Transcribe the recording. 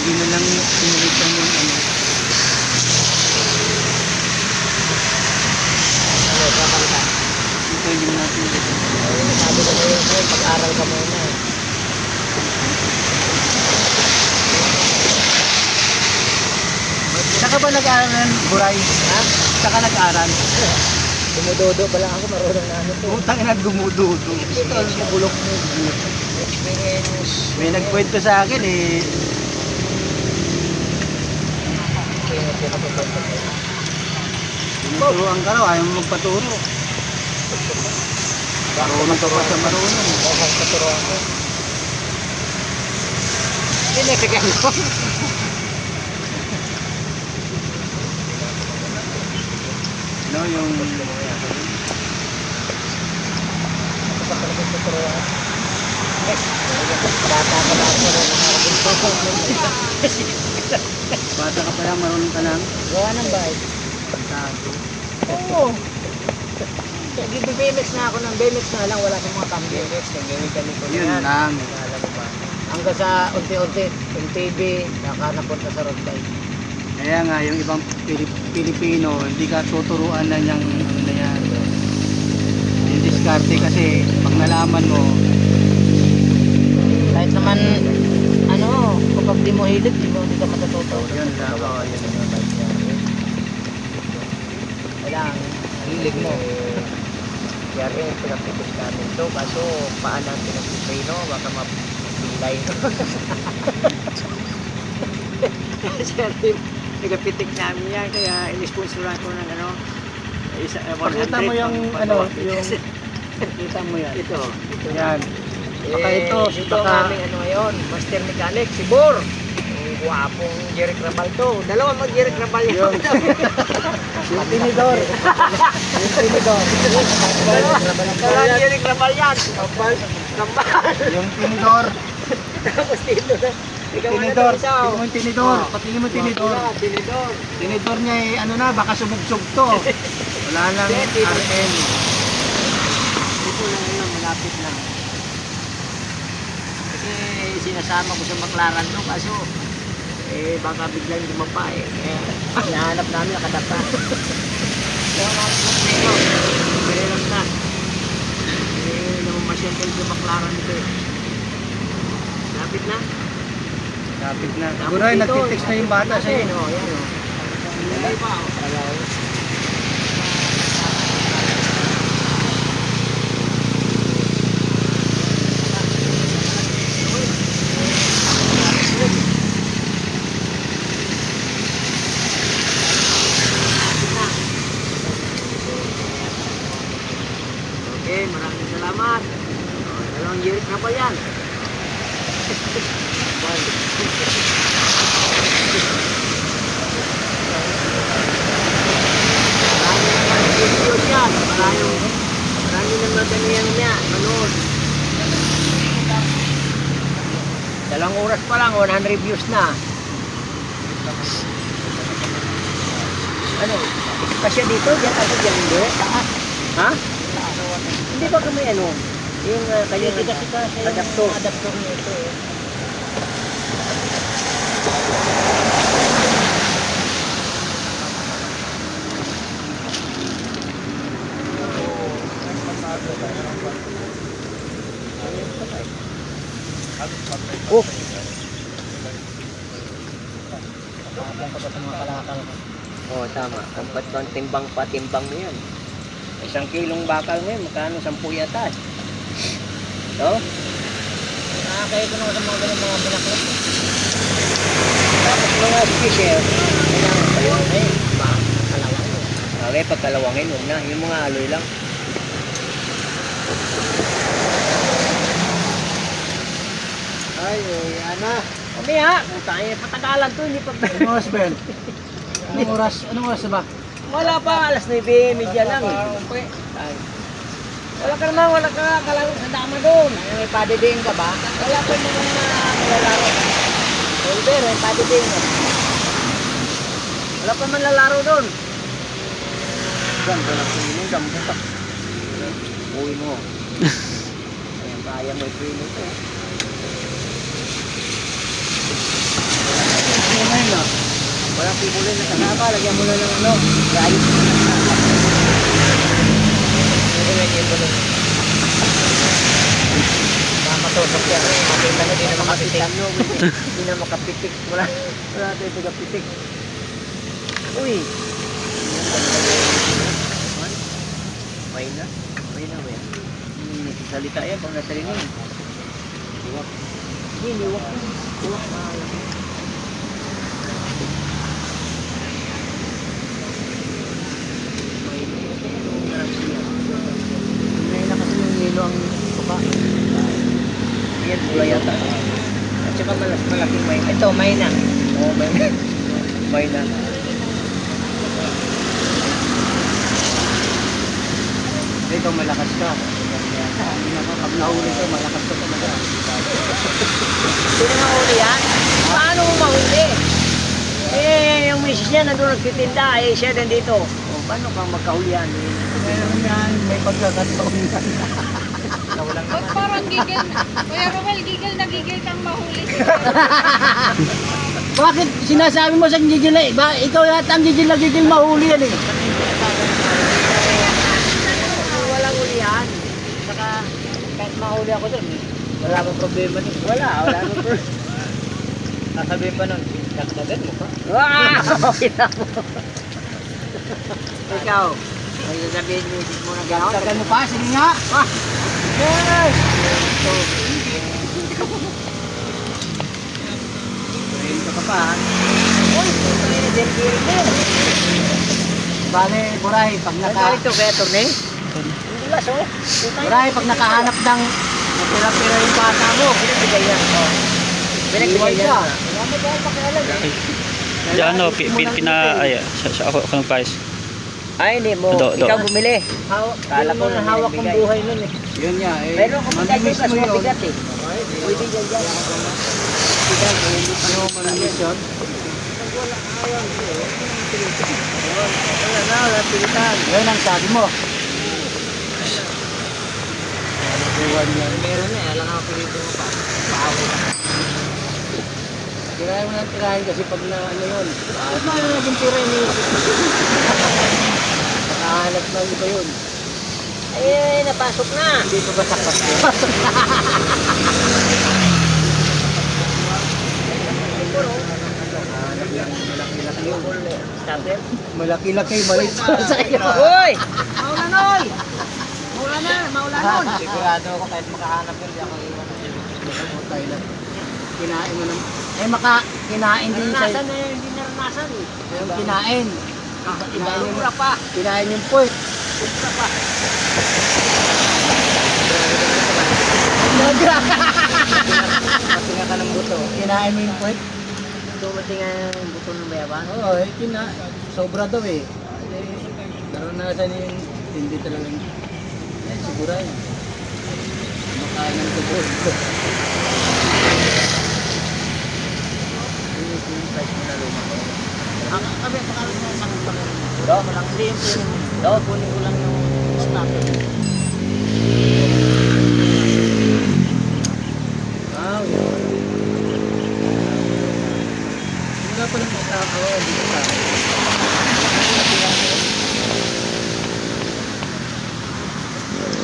Hindi na lang pinalitan yung ano. Ano, papalitan. Ito yung natin dito. Sabi ko na yun, pag-aral ka muna eh. Saka ba nag-aaral ng Buray? Ha? Saka nag-aaral? Dumudodo pa lang ako, marunong na ano to. Utang na dumududo. Ito, bulok mo. Experience. May nagkwento sa akin eh. Tinuturuan ka raw, ayaw mo magpaturo. Marunong ka pa sa marunong. Bakit paturuan ko? Pinagkagan ko. No, yung... Bata pa lang ako. Bata ka pa lang, marunong ka lang. Gawa ng bike. Tago. Oo. Nag-BMX na ako ng BMX na lang, wala akong mga cambio. BMX, nag-mechanic ko na Yun yan. lang. Alam mo ba? Hanggang sa unti-unti, yung TV, napunta sa road bike. Kaya nga, yung ibang Pilipino, hindi ka tuturuan na niyang ano na yan. Yung diskarte kasi, pag nalaman mo, Kahit naman, ano, kapag di mo hilig, di ka matututo. yun lang. Oh, yun yung bike niya. Kailangan, hilig mo. Yari, pinapitis namin to, kaso paan natin ang piprino, baka mapilay. Siyempre, nagapitik namin yan, kaya in-sponsoran ko ng ano, isa, 100. Pakita mo yung, ano, yung, kita mo yan. Ito. Yan. Baka ito, ito ang aming ano ngayon, master mechanic, si Bor. Ang guwapong Jerry Crabal to. Dalawang mag-Jerry Crabal yun. Yung tinidor. Yung tinidor. Dalawang Jerry Crabal yan. Kambal. Yung tinidor. Tapos dito na. Tinidor. Tingnan mo yung tinidor. Patingin mo yung tinidor. Tinidor. Tinidor niya eh, ano na, baka sumug-sug to. Wala lang RN. Dito lang yun, malapit lang. Kasi sinasama ko sa McLaren to, kaso baka biglang dumapa eh. Kaya hinahanap namin nakadapa. Kaya namin kung sino, kaya lang na. Namamasyal kayo sa McLaren nito eh. Lapit na. Kapit na. Siguro ay nagtitext na yung bata sa iyo. Oo, yan o. Wala pa o. Okay, maraming salamat. Dalawang year na pa yan. Maraming video yan. Maraming nang naganiyan niya. Manood. 2 oras pa lang, 100 views na. Ano? Kasi dito, dyan ako dyan hindi. Taas. Ha? Hindi ba kami ano? Yung kanyang adaptor. Adaptor niya ito eh. Oh! Tapang pa sa mga kalakal. Oo, tama. Ang timbang pa, timbang mo yan. 1 kilong bakal mo yun, magkano? 10 yata. So? Nakakaya ko naman sa mga ganun mga binaklap. Tapos mga fisher, kailangan pa yun. Ay, kalawangin. Okay, pag kalawangin, huwag na. Yung mga aloy lang. Ay, Ana. Mamaya, tayo patagalan to, hindi pa. Anong oras ba yan? Anong oras? Anong oras na ba? Wala pa, alas 9:30 lang eh. Ay. Wala ka naman, wala ka kalaro sa dama doon. May padiding ka ba? Wala pa mga malalaro. Holder, may padiding ka. Wala pa man lalaro doon. Ganda lang sa inyo, gambo ka. Uwi mo. Ayan, kaya mo i-print ito. kulay na kanaka, lagyan mo na ng ano. Ayos mo na kanaka. Lagyan yung bulong. Makatusok yan. Makita na din na makapitik. Hindi na makapitik. Wala tayo pigapitik. Uy! May na. May salita yan pag natarinig. Liwak. Hindi, liwak. Liwak malaki. May na kasi yung yelo ang tuka. Yan, pula yata. At saka malaking may. Ito, may na. Oo, may na. May na. Ito malakas ka. Pag nahuli ka, malakas ka talaga. Sino mahuli yan? Paano mo mahuli? Eh, yung misis niya nandun nagtitinda, eh siya din dito. O, paano kang magkahulihan? Meron yan, may pagkakataon yan. Nawalang Ba't parang gigil? Kuya Romel, gigil na gigil kang mahuli. Bakit sinasabi mo sa gigil na ba? Ikaw yata ang gigil na gigil mahuli yan eh. Walang hulihan. Saka, kahit mahuli ako doon, wala akong problema din. Wala akong problema. Sasabihin pa nun, dakdagan mo pa. Wow! Kita mo. Ikaw, may sasabihin mo na gano'n? Tagal mo pa, sige nga. Yes! Ayun ka pa ha. Uy, puto yun, Jerry din. Bale, Buray, pag Nagkali naka... ito kaya ito, ne? Hindi ba, so? Buray, pag nakahanap ng natira-tira yung bata mo. Pinagbigay yan. Oh. Pinagbigay yan. Iwan ka. Wala mo ba pakialam eh? Diyan ano, ay, siya ako nagpayos. Ay, hindi mo. Do. Ikaw bumili. Kala ko na hawak binibigay. ng buhay nun eh. Yun nga eh. Meron kang mamimiss pagkakas mo yun. mabigat eh. Pwede dyan dyan. Bigat, eh, hindi pa naman mamimiss yun. Wala na, wala pilitan. Yun ang sabi mo. Meron na, alam nga pilitin mo pa. Paawi. Tirahin mo ng tirahin kasi pag na ano yun. Bakit na naging tira ni... Nakahanap na iba yun. Eh, napasok na. Hindi pa ba sakpas yun? Nakahanap lang malaki-laki yun. Stopper. Malaki-laki, maliit sa iyo. Uy! Maulan oy! Maulan na, maulan nun. Sigurado ako kahit makahanap yun, di ako iwan. Tayo lang. Kinain mo naman. Eh kinain din sa... Naranasan na yun, hindi naranasan eh. Yung kinain. Ibura pa. Kinain yung puwet. Ibura pa. Nagra! Masinga ka ng buto. Kinain mo yung puwet? Dumating ang buto ng bayaban. Oo, eh, sobra daw eh. Naranasan yung hindi talaga. Eh, siguro eh. Makain ng tubo. Ang kami, pakalit mo sa kanya. Do, walang hindi yung pinin mo. Do, kunin ko lang yung stopper.